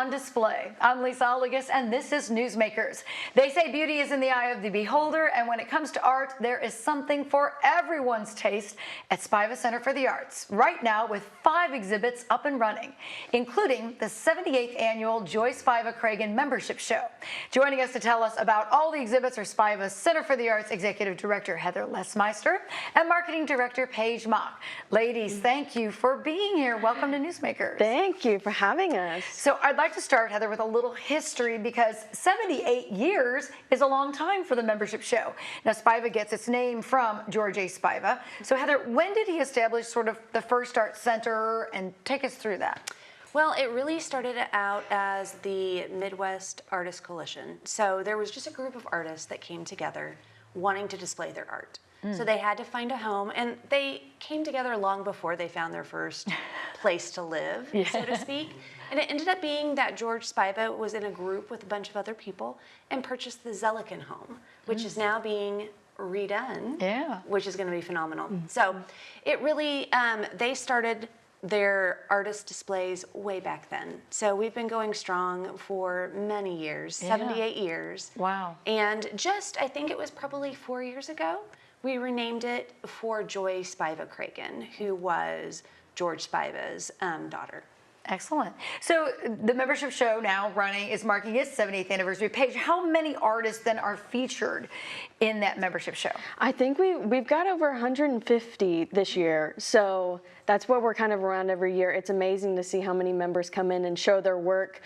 on display. I'm Lisa Oligas, and this is Newsmakers. They say beauty is in the eye of the beholder, and when it comes to art, there is something for everyone's taste at Spiva Center for the Arts, right now with 5 exhibits up and running, including the 78th annual Joy Spiva Cragen membership show. Joining us to tell us about all the exhibits are Spiva's Center for the Arts Executive Director Heather Lesmeister and Marketing Director Paige Mock. Ladies, thank you for being here. Welcome to Newsmakers. Thank you for having us. So I'd like to start, Heather, with a little history because 78 years is a long time for the membership show. Now, Spiva gets its name from George A. Spiva. So Heather, when did he establish sort of the first art center, and take us through that? Well, it really started out as the Midwest Artist Coalition. So there was just a group of artists that came together wanting to display their art. So they had to find a home, and they came together long before they found their first place to live, so to speak. And it ended up being that George Spiva was in a group with a bunch of other people and purchased the Zelliken home, which is now being redone, which is going to be phenomenal. So it really, they started their artist displays way back then. So we've been going strong for many years, 78 years. Wow. And just, I think it was probably 4 years ago, we renamed it for Joy Spiva Cragen, who was George Spiva's daughter. Excellent. So the membership show now running is marking its 78th anniversary. Paige, how many artists then are featured in that membership show? I think we've got over 150 this year, so that's what we're kind of around every year. It's amazing to see how many members come in and show their work,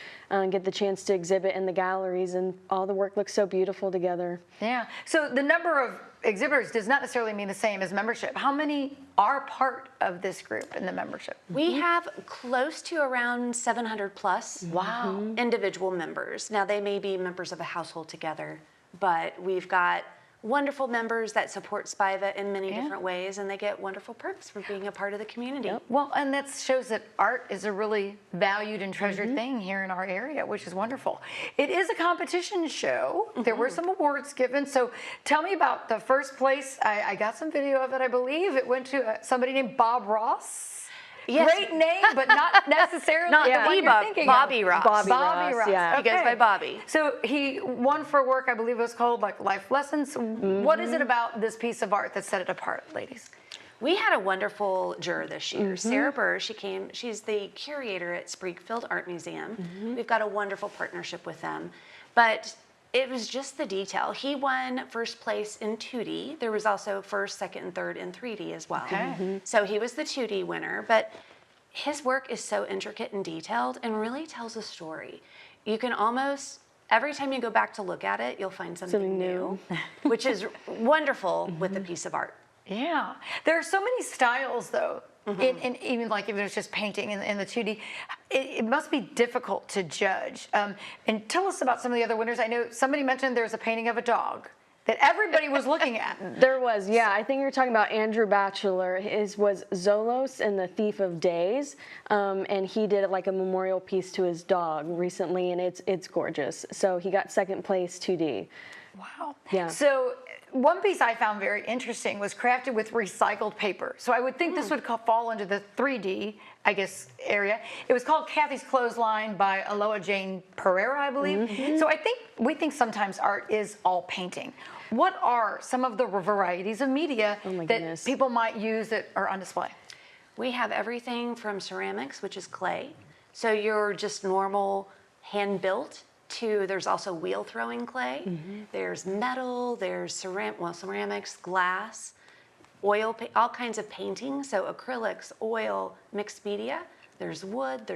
get the chance to exhibit in the galleries, and all the work looks so beautiful together. Yeah. So the number of exhibitors does not necessarily mean the same as membership. How many are part of this group in the membership? We have close to around 700 plus individual members. Now, they may be members of a household together, but we've got wonderful members that support Spiva in many different ways, and they get wonderful perks for being a part of the community. Well, and that shows that art is a really valued and treasured thing here in our area, which is wonderful. It is a competition show. There were some awards given. So tell me about the first place. I got some video of it, I believe. It went to somebody named Bob Ross. Yes. Great name, but not necessarily not the one you're thinking Bobby of. Ross. Bobby Ross. Yeah. He goes by Bobby. So he won for work, I believe it was called like Life Lessons. What is it about this piece of art that set it apart, ladies? We had a wonderful juror this year. Sarah Burr, she's the curator at Springfield Art Museum. We've got a wonderful partnership with them. But it was just the detail. He won first place in 2D. There was also first, second, and third in 3D as well. So he was the 2D winner, but his work is so intricate and detailed and really tells a story. You can almost, every time you go back to look at it, you'll find something new, which is wonderful with a piece of art. Yeah. There are so many styles, though. In even like if it's just painting in the 2D, it must be difficult to judge. And tell us about some of the other winners. I know somebody mentioned there's a painting of a dog that everybody was looking at. There was, yeah. I think you're talking about Andrew Batchelor. His was Zolos and the Thief of Days, and he did like a memorial piece to his dog recently, and it's gorgeous. So he got second place 2D. Wow. Yeah. So one piece I found very interesting was crafted with recycled paper. So I would think this would fall into the 3D, I guess, area. It was called Kathy's Clothesline by Aloha Jane Pereira, I believe. So we think sometimes art is all painting. What are some of the varieties of media that people might use that are on display? We have everything from ceramics, which is clay. So you're just normal hand-built, to there's also wheel throwing clay. There's metal, there's ceramics, glass, oil, all kinds of painting. So acrylics, oil, mixed media. There's wood,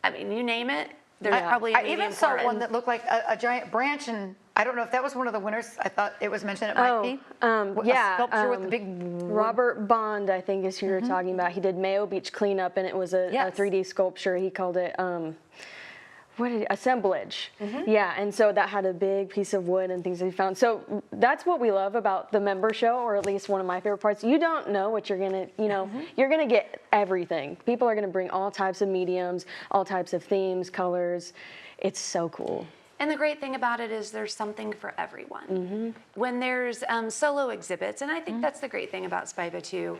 I mean, you name it. There's probably a I even saw one that looked like a giant branch, and I don't know if that was one of the winners. I thought it was mentioned it might be. Yeah. A sculpture with the big Robert Bond, I think is who you're talking about. He did Mayo Beach Cleanup, and it was a 3D sculpture. He called it assemblage. Yeah, and so that had a big piece of wood and things that he found. So that's what we love about the member show, or at least one of my favorite parts. You don't know what you're gonna, you're gonna get everything. People are gonna bring all types of mediums, all types of themes, colors. It's so cool. And the great thing about it is there's something for everyone. When there's solo exhibits, and I think that's the great thing about Spiva too,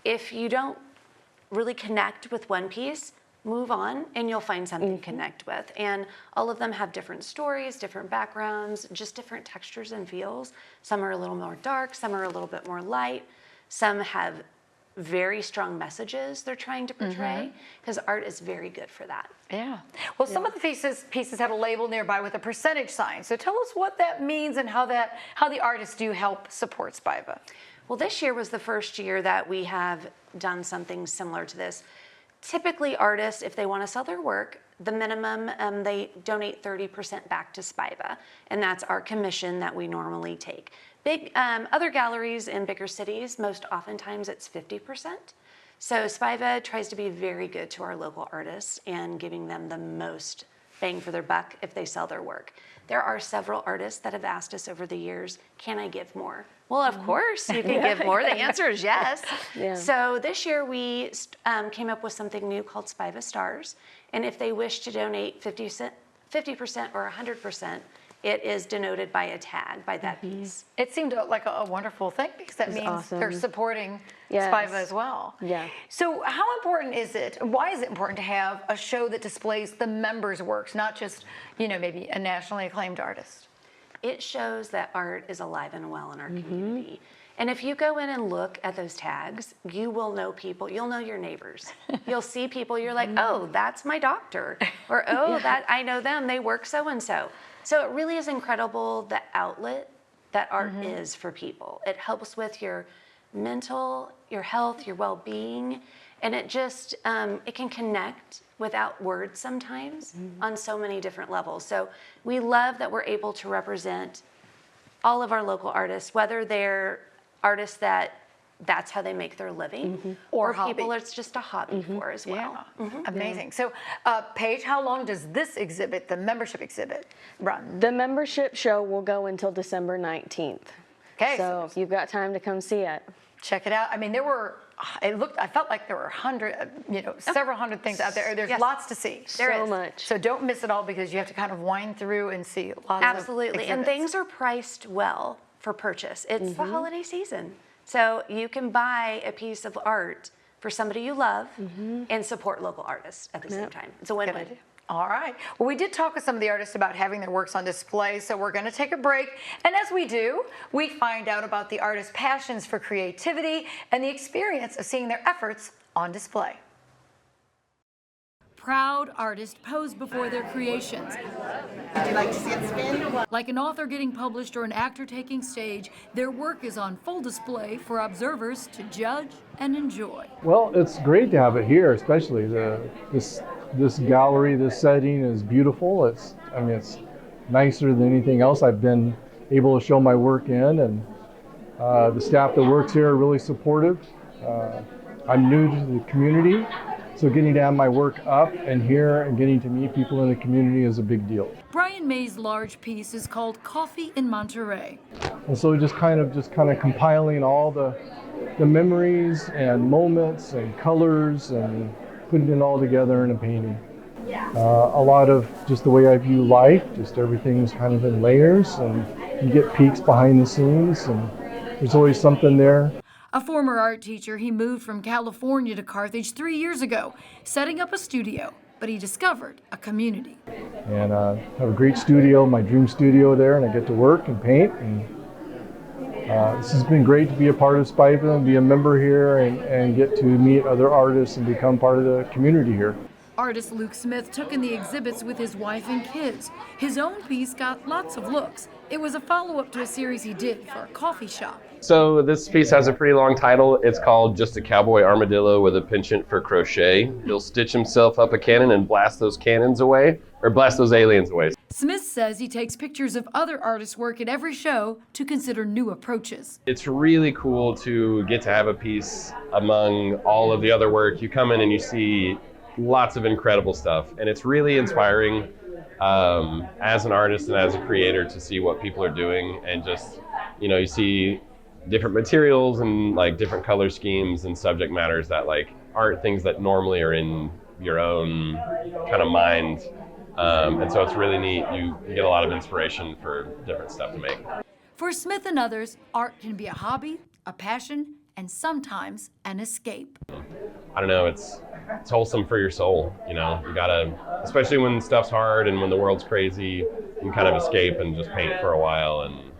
if you don't really connect with one piece, move on and you'll find something to connect with. And all of them have different stories, different backgrounds, just different textures and feels. Some are a little more dark, some are a little bit more light, some have very strong messages they're trying to portray, because art is very good for that. Yeah. Well, some of the pieces have a label nearby with a percentage sign. So tell us what that means and how the artists do help support Spiva. Well, this year was the first year that we have done something similar to this. Typically, artists, if they want to sell their work, the minimum, they donate 30% back to Spiva, and that's our commission that we normally take. Big other galleries in bigger cities, most oftentimes it's 50%. So Spiva tries to be very good to our local artists and giving them the most bang for their buck if they sell their work. There are several artists that have asked us over the years, can I give more? Well, of course you can give more. The answer is yes. Yeah. So this year we came up with something new called Spiva Stars. And if they wish to donate 50% or 100%, it is denoted by a tag by that piece. It seemed like a wonderful thing because that means awesome. they're supporting Yes. Spiva as well. Yeah. So how important is it, why is it important to have a show that displays the members' works, not just, maybe a nationally acclaimed artist? It shows that art is alive and well in our community. And if you go in and look at those tags, you will know people, you'll know your neighbors. You'll see people, you're like, oh, that's my doctor. Or, oh, that I know them, they work so-and-so. So it really is incredible the outlet that art is for people. It helps with your mental, your health, your well-being, and it just, it can connect without words sometimes on so many different levels. So we love that we're able to represent all of our local artists, whether they're artists that's how they make their living, or people it's just a hobby for as well. Yeah, amazing. So Paige, how long does this exhibit, the membership exhibit, run? The membership show will go until December 19th. Okay. So you've got time to come see it. Check it out. I mean, I felt like there were several hundred things out there. There's lots to see. There is. Much. So don't miss it all because you have to kind of wind through and see lots Absolutely. of And exhibits. things are priced well for purchase. It's the holiday season. So you can buy a piece of art for somebody you love and support local artists at the same time. It's a Good win-win. idea. All right. Well, we did talk with some of the artists about having their works on display, so we're going to take a break. And as we do, we find out about the artists' passions for creativity and the experience of seeing their efforts on display. Proud artists pose before their creations. Would you like to see it spin? Like an author getting published or an actor taking stage, their work is on full display for observers to judge and enjoy. Well, it's great to have it here, especially this gallery, this setting is beautiful. It's nicer than anything else I've been able to show my work in, and the staff that works here are really supportive. I'm new to the community, so getting to have my work up and here and getting to meet people in the community is a big deal. Brian May's large piece is called Coffee in Monterey. And so just kind of compiling all the memories and moments and colors and putting it all together in a painting. A lot of just the way I view life, just everything's kind of in layers, and you get peeks behind the scenes, and there's always something there. A former art teacher, he moved from California to Carthage 3 years ago, setting up a studio, but he discovered a community. And I have a great studio, my dream studio there, and I get to work and paint. And this has been great to be a part of Spiva and be a member here and get to meet other artists and become part of the community here. Artist Luke Smith took in the exhibits with his wife and kids. His own piece got lots of looks. It was a follow-up to a series he did for a coffee shop. So this piece has a pretty long title. It's called Just a Cowboy Armadillo with a Penchant for Crochet. He'll stitch himself up a cannon and blast those cannons away, or blast those aliens away. Smith says he takes pictures of other artists' work at every show to consider new approaches. It's really cool to get to have a piece among all of the other work. You come in and you see lots of incredible stuff, and it's really inspiring as an artist and as a creator to see what people are doing, and just, you see different materials and like different color schemes and subject matters that like aren't things that normally are in your own kind of mind. And so it's really neat. You get a lot of inspiration for different stuff to make. For Smith and others, art can be a hobby, a passion, and sometimes an escape. I don't know, it's it's wholesome for your soul. You know, you gotta, especially when stuff's hard and when the world's crazy, you can kind of escape and just paint for a while. And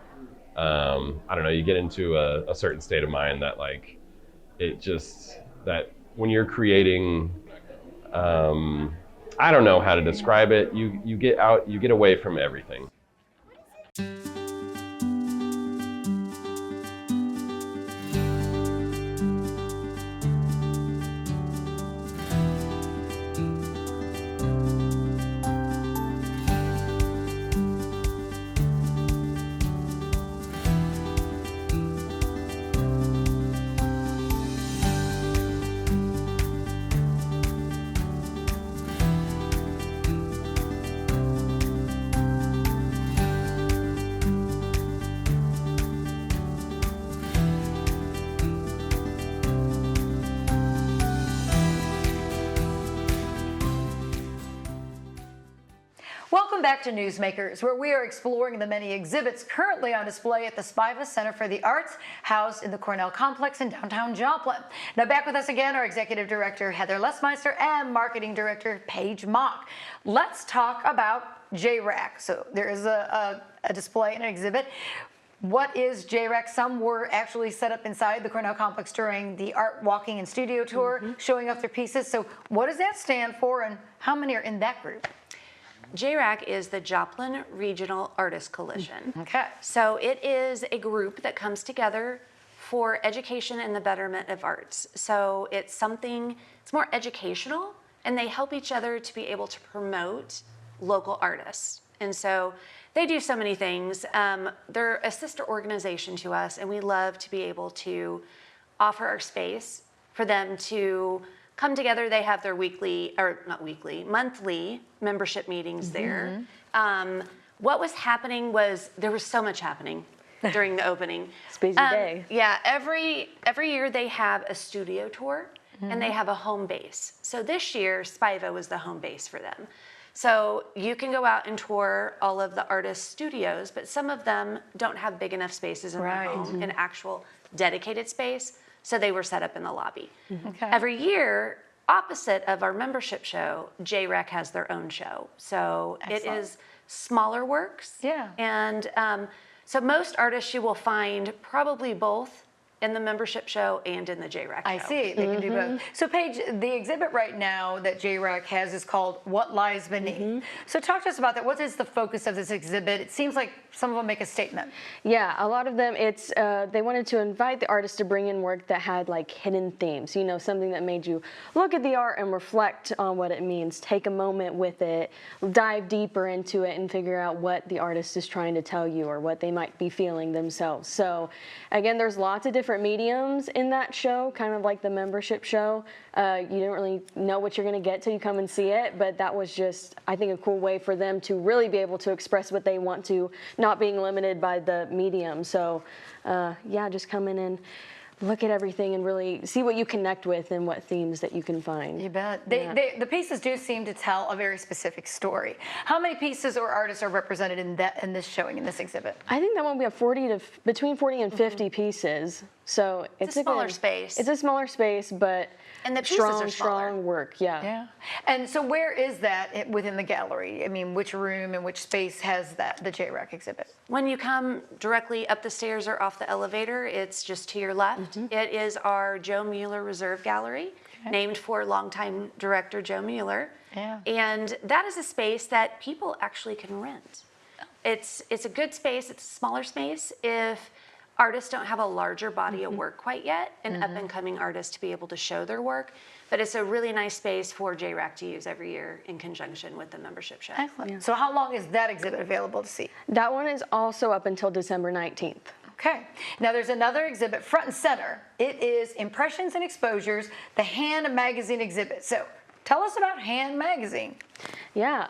I don't know, you get into a certain state of mind that like, that when you're creating, I don't know how to describe it. You get away from everything. Welcome back to Newsmakers, where we are exploring the many exhibits currently on display at the Spiva Center for the Arts, housed in the Cornell Complex in downtown Joplin. Now back with us again, our Executive Director, Heather Lesmeister, and Marketing Director, Paige Mock. Let's talk about JRAC. So there is a display and an exhibit. What is JRAC? Some were actually set up inside the Cornell Complex during the art walking and studio tour, showing off their pieces. So what does that stand for, and how many are in that group? JRAC is the Joplin Regional Artists Coalition. Okay. So it is a group that comes together for education and the betterment of arts. So it's more educational, and they help each other to be able to promote local artists. And so they do so many things. They're a sister organization to us, and we love to be able to offer our space for them to come together. They have their monthly membership meetings there. What was happening was there was so much happening during the opening. It's a busy day. Yeah, every year they have a studio tour and they have a home base. So this year, Spiva was the home base for them. So you can go out and tour all of the artists' studios, but some of them don't have big enough spaces in their home, an actual dedicated space. So they were set up in the lobby. Okay. Every year, opposite of our membership show, JRAC has their own show. So Excellent. it is smaller works. Yeah. And so most artists you will find probably both in the membership show and in the JRAC show. I see, they can do both. So Paige, the exhibit right now that JRAC has is called What Lies Beneath. So talk to us about that. What is the focus of this exhibit? It seems like some of them make a statement. Yeah, a lot of them, it's they wanted to invite the artists to bring in work that had like hidden themes, you know, something that made you look at the art and reflect on what it means, take a moment with it, dive deeper into it and figure out what the artist is trying to tell you or what they might be feeling themselves. So again, there's lots of different mediums in that show, kind of like the membership show. You don't really know what you're going to get till you come and see it, but that was just, I think, a cool way for them to really be able to express what they want to, not being limited by the medium. So yeah, just come in and look at everything and really see what you connect with and what themes that you can find. You bet. The pieces do seem to tell a very specific story. How many pieces or artists are represented in this showing, in this exhibit? I think that one we have between 40 and 50 pieces. So It's a smaller space. It's a smaller space, but And the pieces are smaller. strong work. Yeah. Yeah. And so where is that within the gallery? I mean, which room and which space has the JRAC exhibit? When you come directly up the stairs or off the elevator, it's just to your left. It is our Joe Mueller Reserve Gallery, named for longtime director Joe Mueller. Yeah. And that is a space that people actually can rent. It's a good space. It's a smaller space if artists don't have a larger body of work quite yet, an up-and-coming artist to be able to show their work. But it's a really nice space for JRAC to use every year in conjunction with the membership show. Excellent. Yeah. So how long is that exhibit available to see? That one is also up until December 19th. Okay. Now there's another exhibit front and center. It is Impressions and Exposures, the Hand Magazine exhibit. So Tell us about Hand Magazine. Yeah,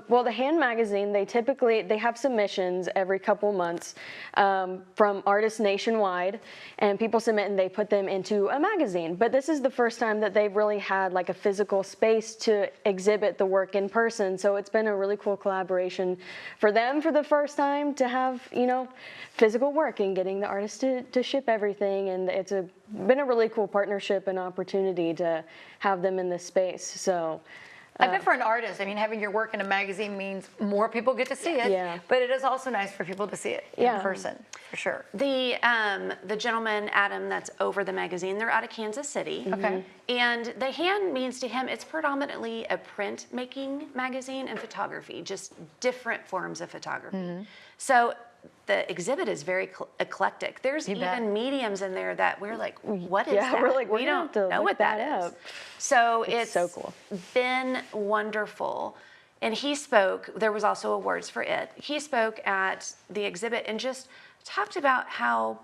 well, the Hand Magazine, they have submissions every couple months from artists nationwide, and people submit and they put them into a magazine. But this is the first time that they've really had like a physical space to exhibit the work in person. So it's been a really cool collaboration for them for the first time to have, you know, physical work and getting the artists to ship everything. And it's been a really cool partnership and opportunity to have them in this space. So. I bet for an artist, I mean, having your work in a magazine means more people get to see it. Yeah. But it is also nice for people to see it in person, for sure. The gentleman, Adam, that's over the magazine, they're out of Kansas City. Okay. And the Hand means to him, it's predominantly a printmaking magazine and photography, just different forms of photography. So the exhibit is very eclectic. There's even mediums in there that we're like, what is that? We're like, we don't know what that is. So it's so cool. Been wonderful. And he spoke, there was also awards for it. He spoke at the exhibit and just talked about how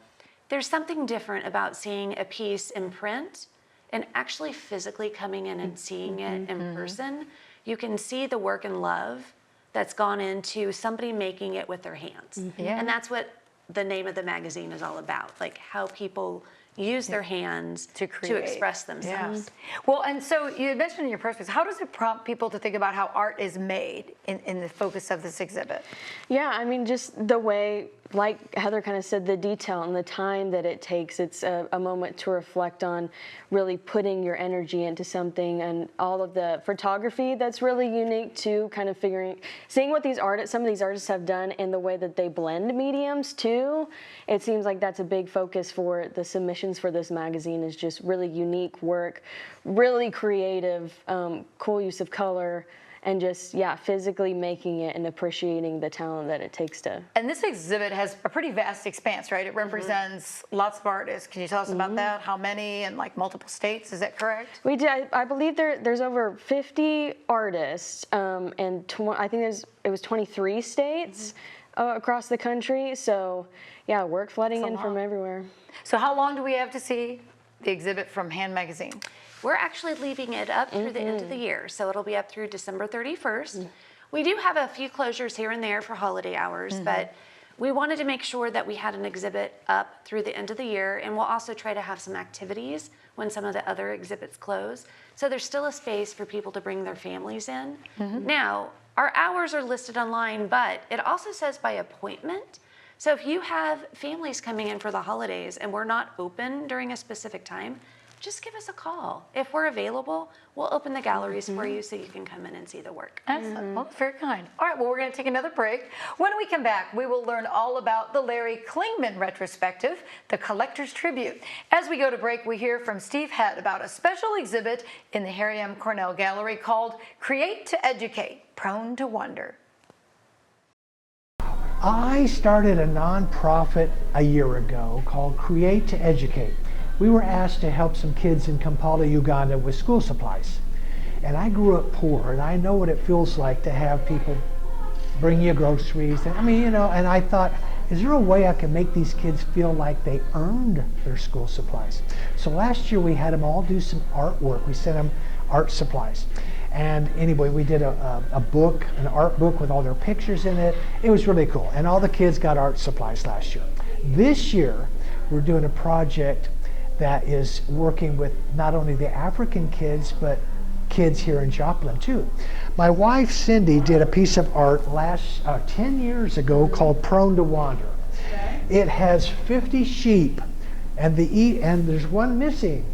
there's something different about seeing a piece in print and actually physically coming in and seeing it in person. You can see the work and love that's gone into somebody making it with their hands. And that's what the name of the magazine is all about, like how people use their hands to express themselves. Well, and so you had mentioned in your press release, how does it prompt people to think about how art is made in the focus of this exhibit? Yeah, I mean, just the way, like Heather kind of said, the detail and the time that it takes. It's a moment to reflect on really putting your energy into something, and all of the photography that's really unique to kind of seeing what some of these artists have done in the way that they blend mediums too. It seems like that's a big focus for the submissions for this magazine, is just really unique work, really creative, cool use of color, and just, physically making it and appreciating the talent that it takes to. And this exhibit has a pretty vast expanse, right? It represents lots of artists. Can you tell us about that? How many, and like multiple states, is that correct? We did, I believe there's over 50 artists, and I think it was 23 states across the country. So yeah, work flooding in from everywhere. So how long do we have to see the exhibit from Hand Magazine? We're actually leaving it up through the end of the year, so it'll be up through December 31st. We do have a few closures here and there for holiday hours, but we wanted to make sure that we had an exhibit up through the end of the year, and we'll also try to have some activities when some of the other exhibits close. So there's still a space for people to bring their families in. Now, our hours are listed online, but it also says by appointment. So if you have families coming in for the holidays and we're not open during a specific time, just give us a call. If we're available, we'll open the galleries for you so you can come in and see the work. Excellent. Well, very kind. All right, well, we're going to take another break. When we come back, we will learn all about the Larry Klingman retrospective, the Collector's Tribute. As we go to break, we hear from Steve Head about a special exhibit in the Harry M. Cornell Gallery called Create to Educate, Prone to Wonder. I started a nonprofit a year ago called Create to Educate. We were asked to help some kids in Kampala, Uganda with school supplies. And I grew up poor, and I know what it feels like to have people bring you groceries. And, and I thought, is there a way I can make these kids feel like they earned their school supplies? So last year we had them all do some artwork. We sent them art supplies. And anyway, we did a book, an art book with all their pictures in it. It was really cool. And all the kids got art supplies last year. This year, we're doing a project that is working with not only the African kids, but kids here in Joplin too. My wife Cindy did a piece of art 10 years ago called Prone to Wander. It has 50 sheep, and there's one missing.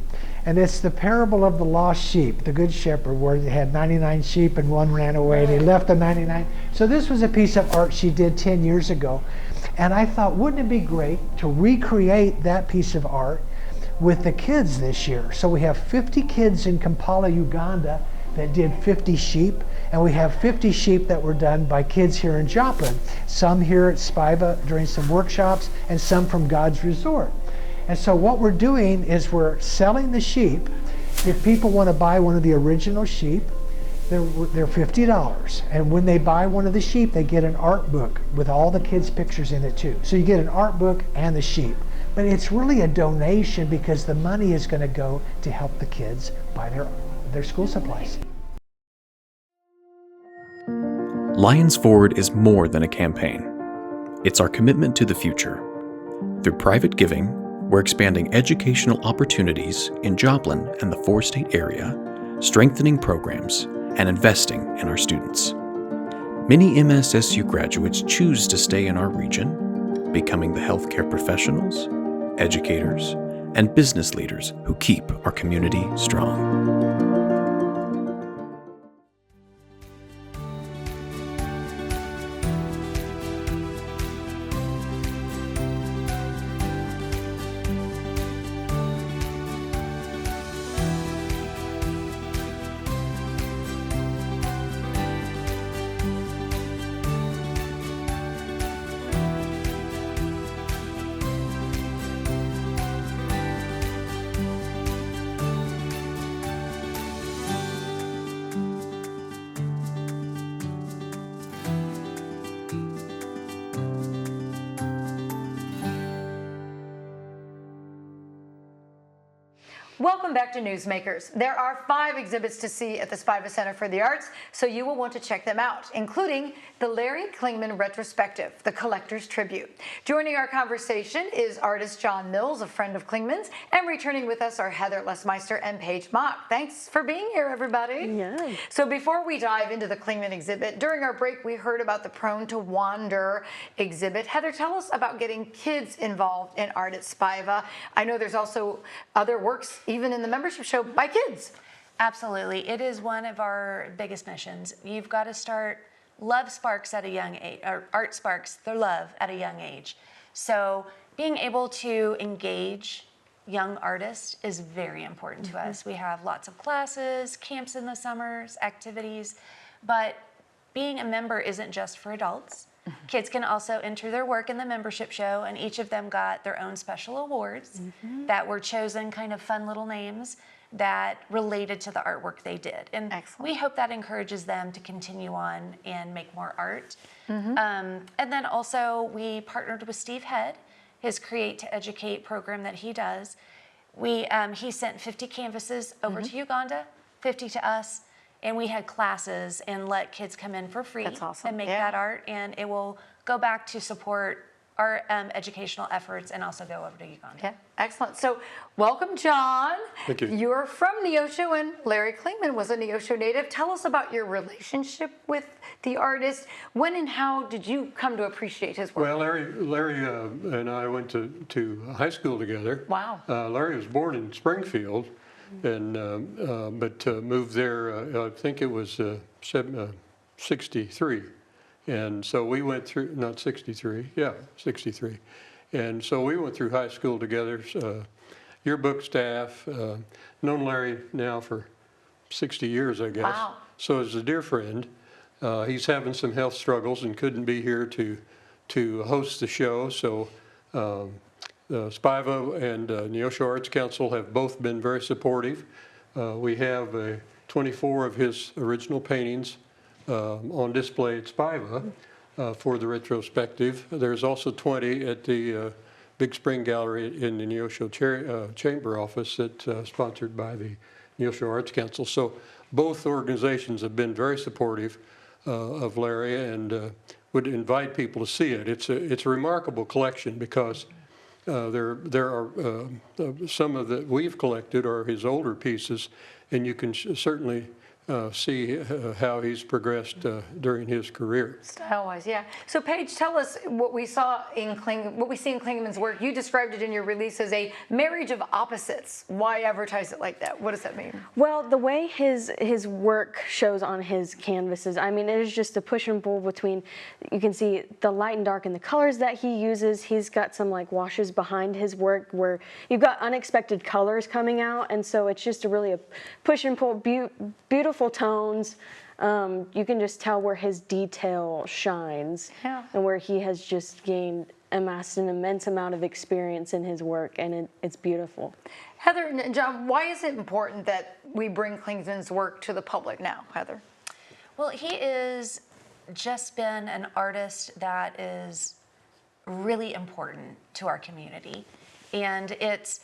And it's the parable of the lost sheep, the good shepherd, where they had 99 sheep and one ran away and he left the 99. So this was a piece of art she did 10 years ago. And I thought, wouldn't it be great to recreate that piece of art with the kids this year? So we have 50 kids in Kampala, Uganda that did 50 sheep, and we have 50 sheep that were done by kids here in Joplin, some here at Spiva during some workshops, and some from God's Resort. And so what we're doing is we're selling the sheep. If people want to buy one of the original sheep, they're $50. And when they buy one of the sheep, they get an art book with all the kids' pictures in it too. So you get an art book and the sheep. But it's really a donation because the money is going to go to help the kids buy their school supplies. Lions Forward is more than a campaign. It's our commitment to the future. Through private giving, we're expanding educational opportunities in Joplin and the four-state area, strengthening programs, and investing in our students. Many MSSU graduates choose to stay in our region, becoming the healthcare professionals, educators, and business leaders who keep our community strong. Welcome back to Newsmakers. There are 5 exhibits to see at the Spiva Center for the Arts, so you will want to check them out, including the Larry Klingman Retrospective, the Collector's Tribute. Joining our conversation is artist John Mills, a friend of Klingman's, and returning with us are Heather Lesmeister and Paige Mock. Thanks for being here, everybody. Yeah. So before we dive into the Klingman exhibit, during our break we heard about the Prone to Wander exhibit. Heather, tell us about getting kids involved in art at Spiva. I know there's also other works, even in the membership show, by kids. Absolutely. It is one of our biggest missions. You've got to start love sparks at a young age, or art sparks their love at a young age. So being able to engage young artists is very important to us. We have lots of classes, camps in the summers, activities, but being a member isn't just for adults. Kids can also enter their work in the membership show, and each of them got their own special awards that were chosen, kind of fun little names that related to the artwork they did. And we hope that encourages them to continue on and make more art. And then also we partnered with Steve Head, his Create to Educate program that he does. He sent 50 canvases over to Uganda, 50 to us, and we had classes and let kids come in for free and make that art, and it will go back to support our educational efforts and also go over to Uganda. Yeah, excellent. So welcome, John. Thank you. You're from Neosho, and Larry Klingman was a Neosho native. Tell us about your relationship with the artist. When and how did you come to appreciate his work? Well, Larry and I went to high school together. Wow. Larry was born in Springfield, and but moved there. I think it was 63, and so we went through, not 63, yeah, 63, and so we went through high school together. Yearbook staff, known Larry now for 60 years, I guess. Wow. So as a dear friend. He's having some health struggles and couldn't be here to host the show. So Spiva and Neosho Arts Council have both been very supportive. We have 24 of his original paintings on display at Spiva for the retrospective. There's also 20 at the Big Spring Gallery in the Neosho Chamber office that's sponsored by the Neosho Arts Council. So both organizations have been very supportive of Larry, and would invite people to see it. It's a remarkable collection because there are some of that we've collected are his older pieces, and you can certainly see how he's progressed during his career. Style-wise, yeah. So Paige, tell us what we see in Klingman's work. You described it in your release as a marriage of opposites. Why advertise it like that? What does that mean? Well, the way his work shows on his canvases, I mean, it is just a push and pull between, you can see the light and dark and the colors that he uses. He's got some like washes behind his work where you've got unexpected colors coming out, and so it's just a push and pull, beautiful tones. You can just tell where his detail shines, and where he has just amassed an immense amount of experience in his work, and it's beautiful. Heather and John, why is it important that we bring Klingman's work to the public now, Heather? Well, he is just been an artist that is really important to our community, and it's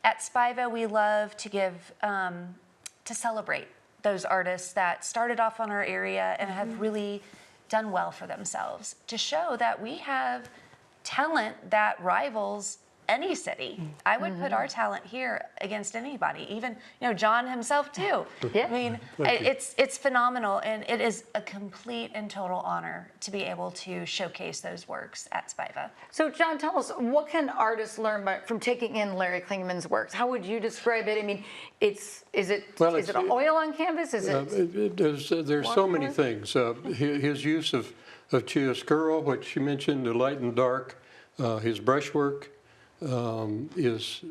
at Spiva we love to give to celebrate those artists that started off on our area and have really done well for themselves to show that we have talent that rivals any city. I would put our talent here against anybody, even John himself too. Yeah. I mean, it's phenomenal, and it is a complete and total honor to be able to showcase those works at Spiva. So, John, tell us, what can artists learn from taking in Larry Klingman's works? How would you describe it? I mean, is it oil on canvas? Is it? There's so many things. His use of chiaroscuro, which you mentioned, the light and dark, his brushwork is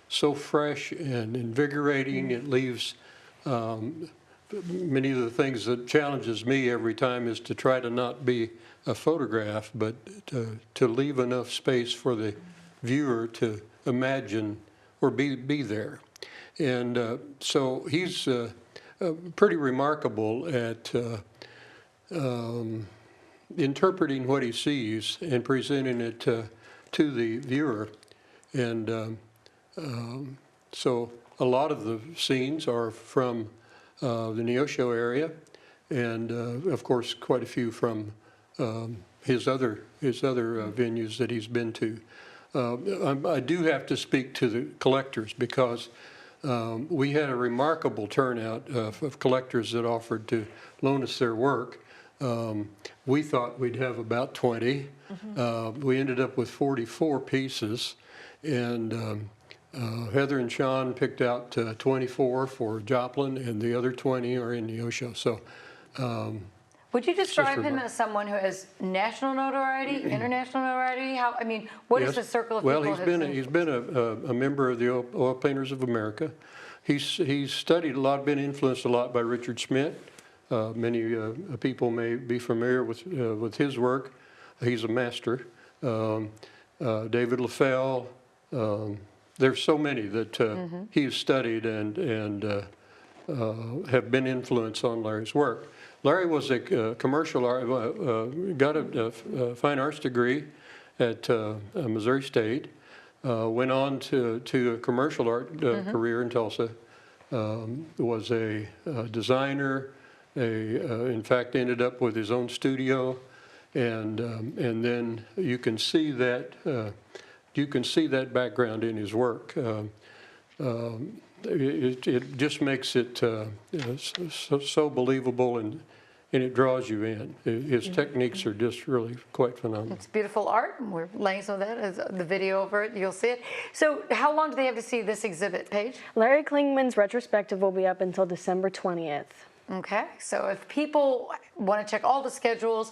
so fresh and invigorating. It leaves many of the things that challenges me every time is to try to not be a photograph, but to leave enough space for the viewer to imagine or be there. And so he's pretty remarkable at interpreting what he sees and presenting it to the viewer. And so a lot of the scenes are from the Neosho area, and of course quite a few from his other venues that he's been to. I do have to speak to the collectors, because we had a remarkable turnout of collectors that offered to loan us their work. We thought we'd have about 20. We ended up with 44 pieces, and Heather and Sean picked out 24 for Joplin, and the other 20 are in Neosho. So, would you describe him as someone who has national notoriety, international notoriety? What is the circle of people? Well, he's been a member of the Oil Painters of America. He's studied a lot, been influenced a lot by Richard Schmidt. Many people may be familiar with his work. He's a master. David LaFell. There's so many that he's studied and have been influenced on Larry's work. Larry was a commercial art, got a fine arts degree at Missouri State. Went on to a commercial art career in Tulsa. Was a designer. In fact, ended up with his own studio, and then you can see that background in his work. It just makes it so believable, and it draws you in. His techniques are just really quite phenomenal. It's beautiful art, and we're laying some of that as the video over it. You'll see it. So how long do they have to see this exhibit, Paige? Larry Klingman's retrospective will be up until December 20th. Okay, so if people want to check all the schedules,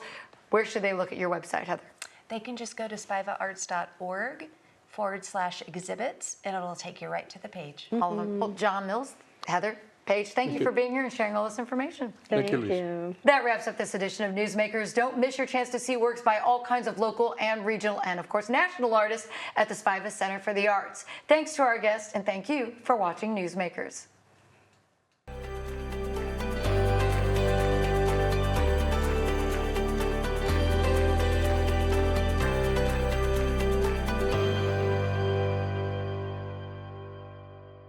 where should they look at your website, Heather? They can just go to spivaarts.org/exhibits, and it'll take you right to the page. Well, John Mills, Heather, Paige, thank you for being here and sharing all this information. Thank you. That wraps up this edition of Newsmakers. Don't miss your chance to see works by all kinds of local and regional and, of course, national artists at the Spiva Center for the Arts. Thanks to our guests, and thank you for watching Newsmakers.